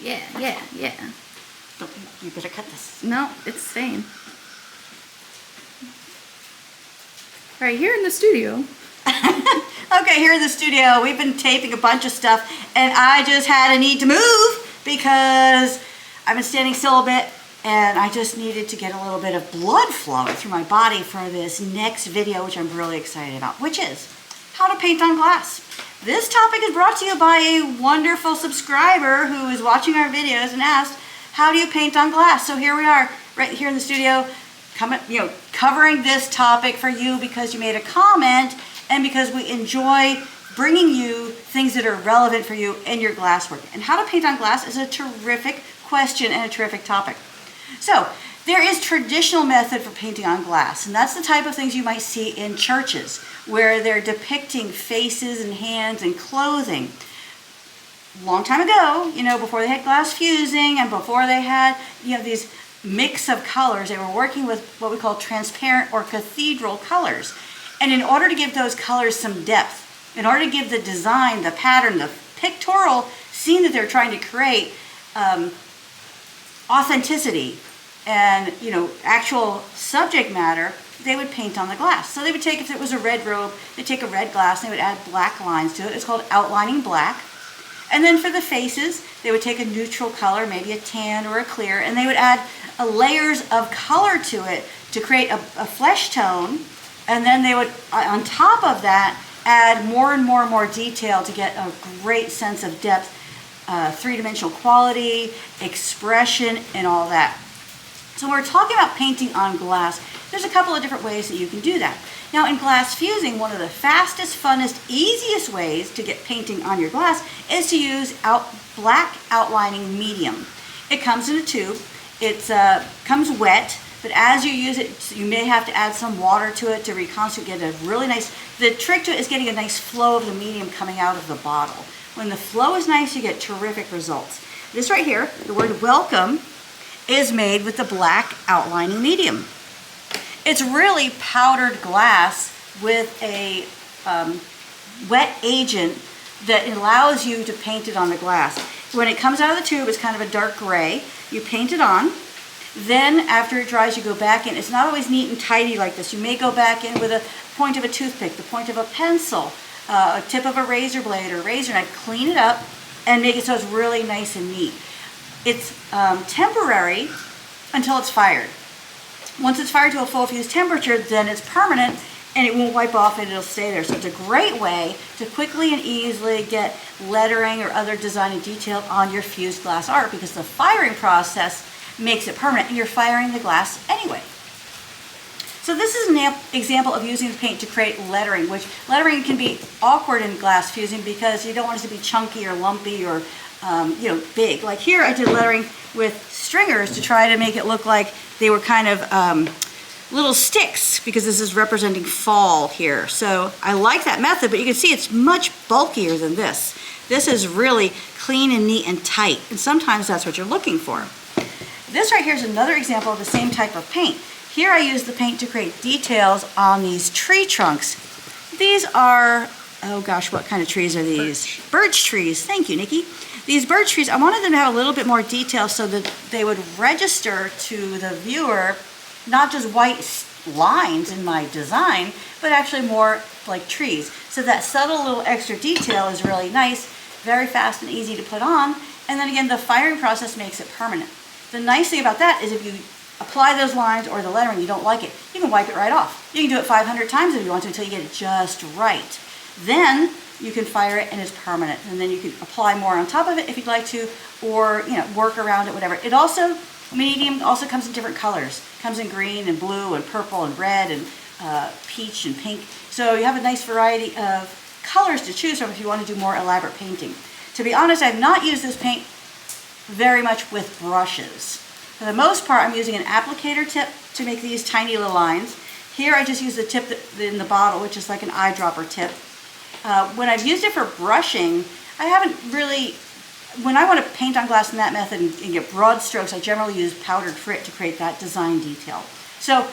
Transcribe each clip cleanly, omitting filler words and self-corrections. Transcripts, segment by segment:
Yeah, yeah, yeah. Don't, you better cut this. No, it's staying. All right, here in the studio. Okay, here in the studio, we've been taping a bunch of stuff, and I just had a need to move because I've been standing still a bit, and I just needed to get a little bit of blood flowing through my body for this next video, which I'm really excited about, which is how to paint on glass. This topic is brought to you by a wonderful subscriber who is watching our videos and asked, how do you paint on glass? So here we are, right here in the studio, covering this topic for you because you made a comment and because we enjoy bringing you things that are relevant for you in your glasswork. And how to paint on glass is a terrific question and a terrific topic. So there is traditional method for painting on glass, and that's the type of things you might see in churches where they're depicting faces and hands and clothing. Long time ago, before they had glass fusing and before they had, these mix of colors, they were working with what we call transparent or cathedral colors. And in order to give those colors some depth, in order to give the design, the pattern, the pictorial scene that they're trying to create, authenticity and actual subject matter, they would paint on the glass. So they would take, if it was a red robe, they'd take a red glass and they would add black lines to it. It's called outlining black. And then for the faces, they would take a neutral color, maybe a tan or a clear, and they would add layers of color to it to create a flesh tone. And then they would, on top of that, add more and more and more detail to get a great sense of depth, three-dimensional quality, expression, and all that. So when we're talking about painting on glass, there's a couple of different ways that you can do that. Now in glass fusing, one of the fastest, funnest, easiest ways to get painting on your glass is to use black outlining medium. It comes in a tube. It comes wet, but as you use it, you may have to add some water to it to reconstitute, get a really nice, the trick to it is getting a nice flow of the medium coming out of the bottle. When the flow is nice, you get terrific results. This right here, the word welcome, is made with the black outlining medium. It's really powdered glass with a wet agent that allows you to paint it on the glass. When it comes out of the tube, it's kind of a dark gray. You paint it on. Then after it dries, you go back in. It's not always neat and tidy like this. You may go back in with a point of a toothpick, the point of a pencil, a tip of a razor blade or razor knife, clean it up and make it so it's really nice and neat. It's temporary until it's fired. Once it's fired to a full fuse temperature, then it's permanent and it won't wipe off and it'll stay there. So it's a great way to quickly and easily get lettering or other design and detail on your fused glass art because the firing process makes it permanent and you're firing the glass anyway. So this is an example of using the paint to create lettering, which lettering can be awkward in glass fusing because you don't want it to be chunky or lumpy or big. Like here I did lettering with stringers to try to make it look like they were kind of little sticks because this is representing fall here. So I like that method, but you can see it's much bulkier than this. This is really clean and neat and tight, and sometimes that's what you're looking for. This right here is another example of the same type of paint. Here I use the paint to create details on these tree trunks. These are, oh gosh, what kind of trees are these? Birch trees. Thank you, Nikki. These birch trees, I wanted them to have a little bit more detail so that they would register to the viewer not just white lines in my design, but actually more like trees. So that subtle little extra detail is really nice, very fast and easy to put on. And then again, the firing process makes it permanent. The nice thing about that is if you apply those lines or the lettering, you don't like it, you can wipe it right off. You can do it 500 times if you want to until you get it just right. Then you can fire it and it's permanent. And then you can apply more on top of it if you'd like to, or work around it, whatever. It also, medium also comes in different colors. It comes in green and blue and purple and red and peach and pink. So you have a nice variety of colors to choose from if you want to do more elaborate painting. To be honest, I've not used this paint very much with brushes. For the most part, I'm using an applicator tip to make these tiny little lines. Here I just use the tip in the bottle, which is like an eyedropper tip. When I've used it for brushing, I haven't really, when I want to paint on glass in that method and get broad strokes, I generally use powdered frit to create that design detail. So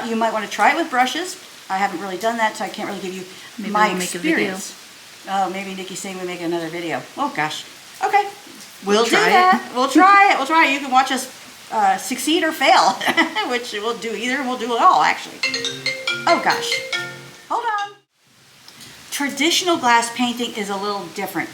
you might want to try it with brushes. I haven't really done that, so I can't really give you my experience. Oh, maybe Nikki's saying we make another video. Oh gosh. Okay. We'll do try it. that. We'll try it. We'll try it. You can watch us succeed or fail, which we'll do either. We'll do it all, actually. Oh, gosh. Hold on. Traditional glass painting is a little different.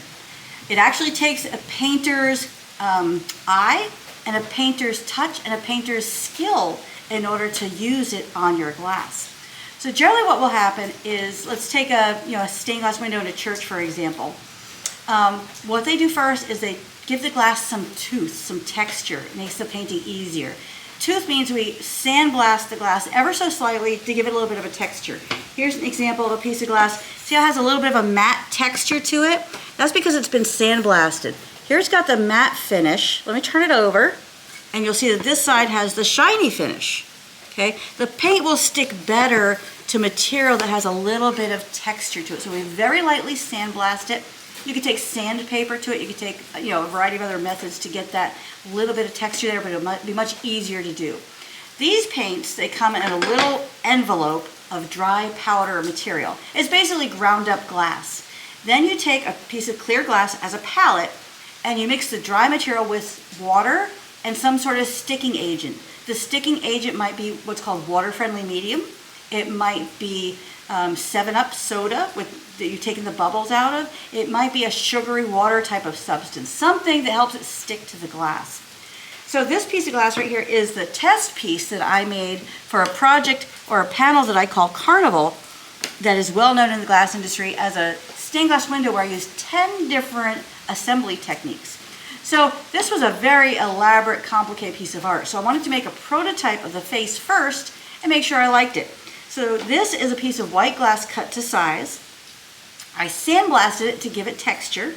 It actually takes a painter's eye and a painter's touch and a painter's skill in order to use it on your glass. So generally what will happen is, let's take a stained glass window in a church, for example. What they do first is they give the glass some tooth, some texture. It makes the painting easier. Tooth means we sandblast the glass ever so slightly to give it a little bit of a texture. Here's an example of a piece of glass. See how it has a little bit of a matte texture to it? That's because it's been sandblasted. Here it's got the matte finish. Let me turn it over, and you'll see that this side has the shiny finish. Okay? The paint will stick better to material that has a little bit of texture to it. So we very lightly sandblast it. You could take sandpaper to it. You could take a variety of other methods to get that little bit of texture there, but it might be much easier to do. These paints, they come in a little envelope of dry powder material. It's basically ground up glass. Then you take a piece of clear glass as a palette, and you mix the dry material with water and some sort of sticking agent. The sticking agent might be what's called water-friendly medium. It might be 7-Up soda that you've taken the bubbles out of. It might be a sugary water type of substance, something that helps it stick to the glass. So this piece of glass right here is the test piece that I made for a project or a panel that I call Carnival, that is well known in the glass industry as a stained glass window where I used 10 different assembly techniques. So this was a very elaborate, complicated piece of art. So I wanted to make a prototype of the face first and make sure I liked it. So this is a piece of white glass cut to size. I sandblasted it to give it texture.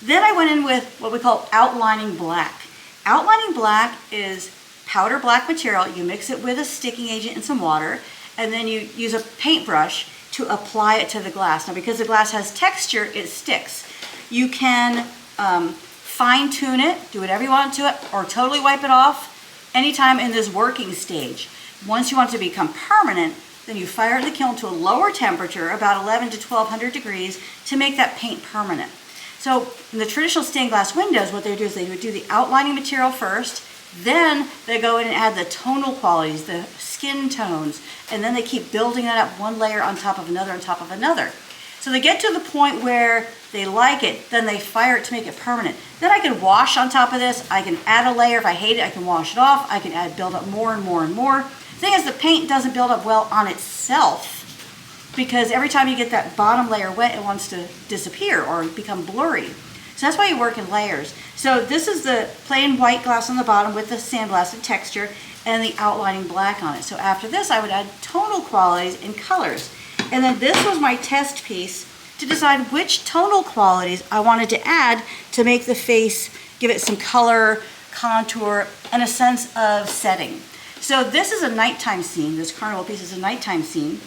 Then I went in with what we call outlining black. Outlining black is powder black material. You mix it with a sticking agent and some water, and then you use a paintbrush to apply it to the glass. Now, because the glass has texture, it sticks. You can fine tune it, do whatever you want to it, or totally wipe it off anytime in this working stage. Once you want it to become permanent, then you fire it in the kiln to a lower temperature, about 11 to 1200 degrees, to make that paint permanent. So in the traditional stained glass windows, what they would do is they would do the outlining material first, then they go in and add the tonal qualities, the skin tones, and then they keep building that up one layer on top of another on top of another. So they get to the point where they like it, then they fire it to make it permanent. Then I can wash on top of this. I can add a layer. If I hate it, I can wash it off. I can build up more and more and more. The thing is, the paint doesn't build up well on itself, because every time you get that bottom layer wet, it wants to disappear or become blurry. So that's why you work in layers. So this is the plain white glass on the bottom with the sandblasted texture and the outlining black on it. So after this, I would add tonal qualities and colors. And then this was my test piece to decide which tonal qualities I wanted to add to make the face, give it some color, contour, and a sense of setting. So this is a nighttime scene. This Carnival piece is a nighttime scene.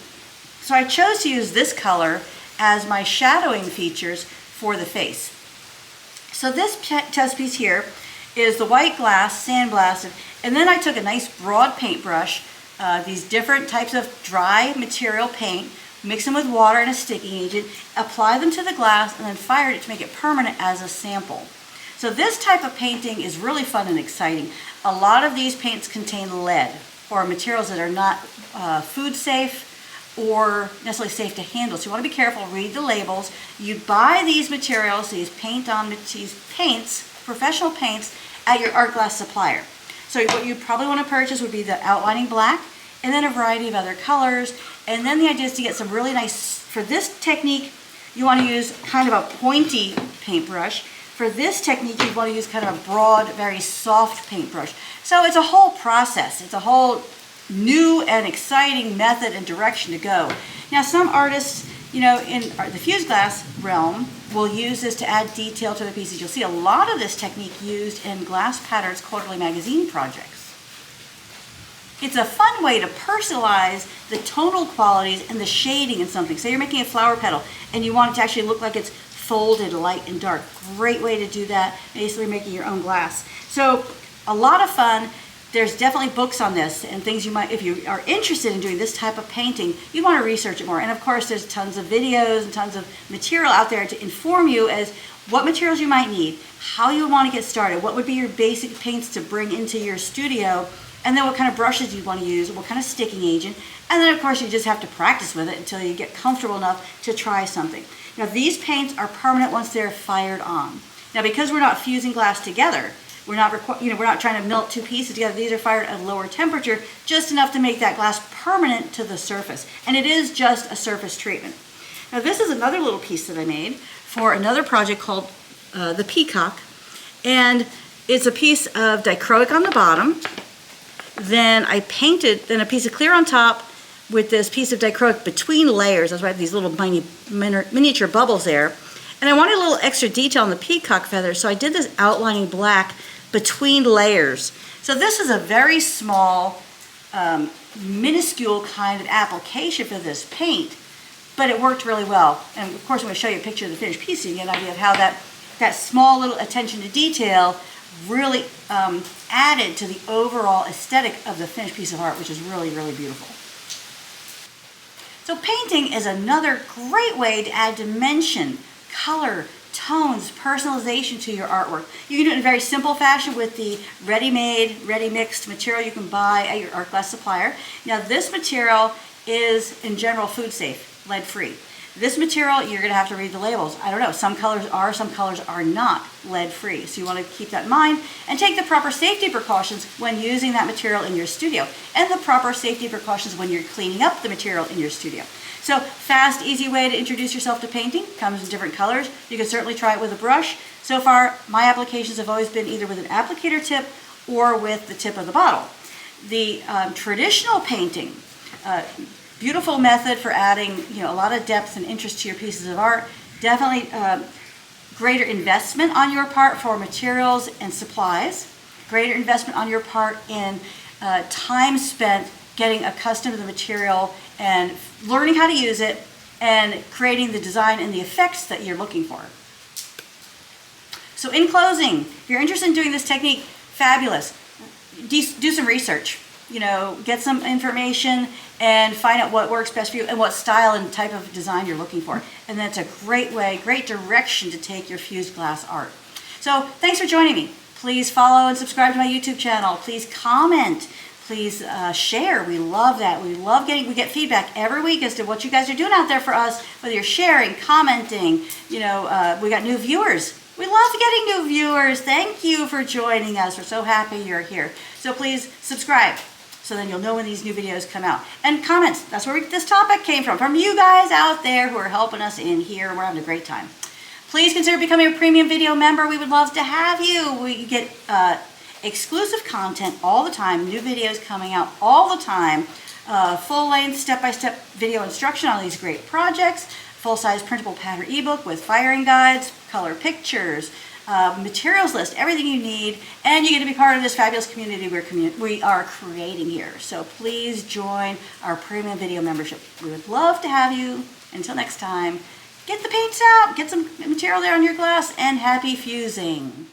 So I chose to use this color as my shadowing features for the face. So this test piece here is the white glass sandblasted, and then I took a nice broad paintbrush, these different types of dry material paint, mix them with water and a sticking agent, apply them to the glass, and then fired it to make it permanent as a sample. So this type of painting is really fun and exciting. A lot of these paints contain lead or materials that are not food safe or necessarily safe to handle. So you want to be careful, read the labels. You buy these materials, these paints, professional paints, at your art glass supplier. So what you probably want to purchase would be the outlining black, and then a variety of other colors. And then the idea is to get some really nice, for this technique, you want to use kind of a pointy paintbrush. For this technique, you want to use kind of a broad, very soft paintbrush. So it's a whole process. It's a whole new and exciting method and direction to go. Now, some artists, in the fused glass realm, will use this to add detail to the pieces. You'll see a lot of this technique used in Glass Patterns quarterly magazine projects. It's a fun way to personalize the tonal qualities and the shading in something. Say you're making a flower petal and you want it to actually look like it's folded light and dark. Great way to do that, basically making your own glass. So a lot of fun. there's definitely books on this and things you might, if you are interested in doing this type of painting, you want to research it more. And of course, there's tons of videos and tons of material out there to inform you as what materials you might need, how you want to get started, what would be your basic paints to bring into your studio, and then what kind of brushes you want to use, what kind of sticking agent. And then of course, you just have to practice with it until you get comfortable enough to try something. Now, these paints are permanent once they're fired on. Now, because we're not fusing glass together, we're not trying to melt two pieces together. These are fired at a lower temperature, just enough to make that glass permanent to the surface. And it is just a surface treatment. Now, this is another little piece that I made for another project called the Peacock. And it's a piece of dichroic on the bottom. Then I painted a piece of clear on top with this piece of dichroic between layers. That's why I have these little miniature bubbles there. And I wanted a little extra detail on the peacock feathers, so I did this outlining black between layers. So this is a very small, minuscule kind of application for this paint, but it worked really well. And of course, I'm going to show you a picture of the finished piece so you get an idea of how that small little attention to detail really added to the overall aesthetic of the finished piece of art, which is really, really beautiful. So painting is another great way to add dimension, color, tones, personalization to your artwork. You can do it in a very simple fashion with the ready-made, ready-mixed material you can buy at your art glass supplier. Now, this material is, in general, food safe, lead-free. This material, you're going to have to read the labels. I don't know, some colors are not lead-free. So you want to keep that in mind and take the proper safety precautions when using that material in your studio, and the proper safety precautions when you're cleaning up the material in your studio. So, fast, easy way to introduce yourself to painting. Comes in different colors. You can certainly try it with a brush. So far, my applications have always been either with an applicator tip or with the tip of the bottle. The traditional painting, beautiful method for adding, a lot of depth and interest to your pieces of art. Definitely greater investment on your part for materials and supplies. Greater investment on your part in time spent getting accustomed to the material and learning how to use it and creating the design and the effects that you're looking for. So in closing, if you're interested in doing this technique, fabulous. Do some research. Get some information and find out what works best for you and what style and type of design you're looking for. And that's a great way, great direction to take your fused glass art. So thanks for joining me. Please follow and subscribe to my YouTube channel. Please comment. Please share. We love that. We get feedback every week as to what you guys are doing out there for us, whether you're sharing, commenting. We got new viewers. We love getting new viewers. Thank you for joining us. We're so happy you're here. So please subscribe, so then you'll know when these new videos come out. And comments, that's where this topic came from you guys out there who are helping us in here. We're having a great time. Please consider becoming a premium video member. We would love to have you. We get exclusive content all the time, new videos coming out all the time, full-length, step-by-step video instruction on these great projects, full-size printable pattern ebook with firing guides, color pictures, materials list, everything you need, and you get to be part of this fabulous community we are creating here. So please join our premium video membership. We would love to have you. Until next time, get the paints out, get some material there on your glass, and happy fusing.